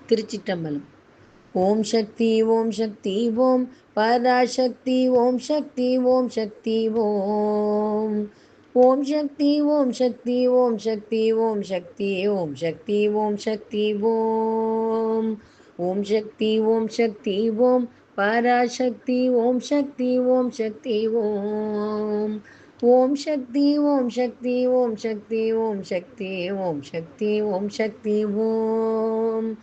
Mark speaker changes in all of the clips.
Speaker 1: திருச்சிற்றம்பலம். ஓம் சக்தி ஓம் சக்தி ஓம் பராசக்தி ஓம் சக்தி ஓம் சக்தி ஓம். ஓம் சக்தி ஓம் சக்தி ஓம் சக்தி ஓம் சக்தி ஓம் சக்தி ஓம் சக்தி ஓம். ஓம் சக்தி ஓம் சக்தி ஓம் பராசக்தி ஓம் சக்தி ஓம் சக்தி ஓம். ஓம் சக்தி ஓம் சக்தி ஓம் சக்தி ஓம் சக்தி ஓம் சக்தி ஓம் சக்தி ஓம்.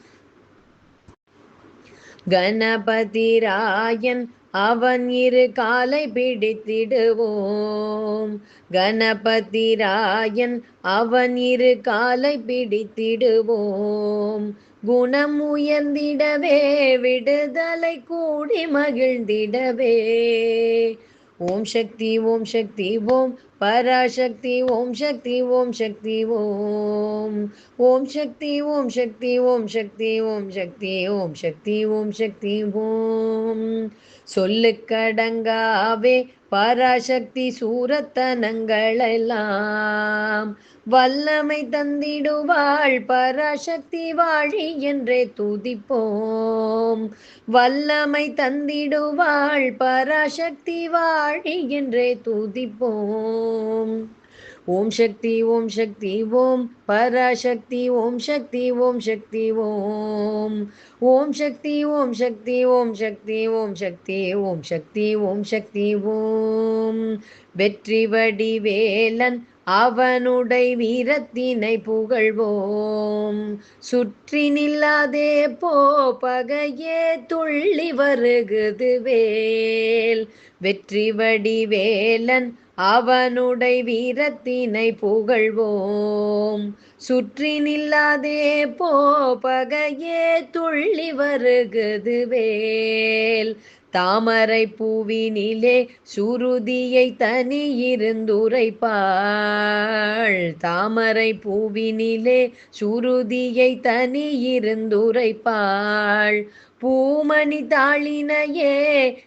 Speaker 1: கணபதிராயன் அவன் இரு காலை பிடித்திடுவோம். கணபதிராயன் அவன் இரு காலை பிடித்திடுவோம். குணம் உயர்ந்திடவே விடுதலை கூடி மகிழ்ந்திடவே. ஓம் சக்தி ஓம் சக்தி ஓம் பராசக்தி ஓம் சக்தி ஓம் சக்தி ஓம். ஓம் சக்தி ஓம் சக்தி ஓம் சக்தி ஓம் சக்தி ஓம் சக்தி ஓம் சக்தி ஓம். சொல்லுக்கடங்காவே பராசக்தி சூரத்தனங்களெல்லாம் வல்லமை தந்திடுவாள் பராசக்தி வாழி என்றே துதிப்போம். வல்லமை தந்திடுவாள் பராசக்தி வாழி என்றே துதிப்போம். ஓம் சக்தி ஓம் சக்தி ஓம் பராசக்தி ஓம் சக்தி ஓம் சக்தி ஓம். ஓம் சக்தி ஓம் சக்தி ஓம் சக்தி ஓம் சக்தி ஓம் சக்தி ஓம் சக்தி ஓம். வெற்றி வடிவேலன் அவனுடை வீரத்தினை புகழ்வோம். சுற்றி நில்லாதே போ பகையே துள்ளி வருகுது வேல். வெற்றி வடிவேலன் அவனுடை வீரத்தினை புகழ்வோம். சுற்றி நில்லாதே போ பகையே துள்ளி வருகுது வேல். தாமரை பூவினிலே சுருதியை தனியிருந்துரைப்பாள். தாமரை பூவினிலே சுருதியை தனியிருந்துரைப்பாள். பூமணி தாளினையே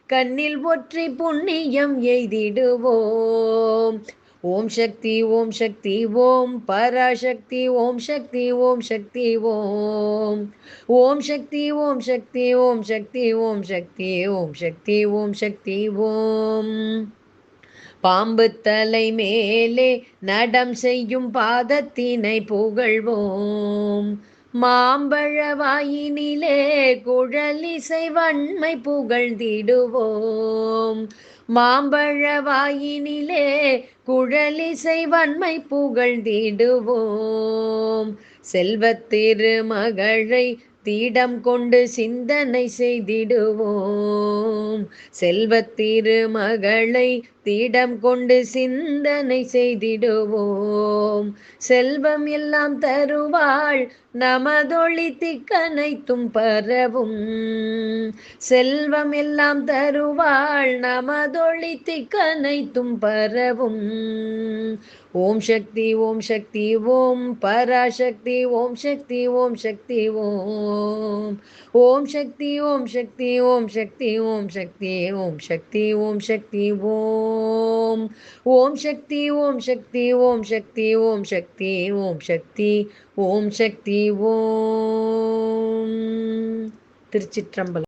Speaker 1: கண்ணில் ஒற்றி புண்ணியம் எய்திடுவோம். ஓம் சக்தி ஓம் சக்தி ஓம் பராசக்தி ஓம் சக்தி ஓம் சக்தி ஓம். ஓம் சக்தி ஓம் சக்தி ஓம் சக்தி ஓம் சக்தி ஓம் சக்தி ஓம் சக்தி ஓம். பாம்பு தலை மேலே நடம் செய்யும் பாதத்தினை புகழ்வோம். மாம்பழ வாயினிலே குழலிசை வன்மை புகழ்ந்திடுவோம். மாம்பழ வாயினிலே குழலிசை வன்மை புகழ்ந்திடுவோம். செல்வத் திருமகளை தீடம் கொண்டு சிந்தனை செய்திடுவோம். செல்வத் திருமகளை தீடம் கொண்டு சிந்தனை செய்திடுவோம். செல்வம் எல்லாம் தருவாள் நமதொளி திக்கனைத்தும் பரவும். செல்வம் எல்லாம் தருவாள் நமதொளி திக்கனைத்தும் பரவும். ஓம் சக்தி ஓம் சக்தி ஓம் பராசக்தி ஓம் சக்தி ஓம் சக்தி ஓம். ஓம் சக்தி ஓம் சக்தி ஓம் சக்தி ஓம் சக்தி ஓம் சக்தி ஓம் சக்தி ஓம். ஓம் சக்தி ஓம் சக்தி ஓம் சக்தி ஓம் சக்தி ஓம் சக்தி ஓம் சக்தி ஓம். திருச்சிற்றம்பலம்.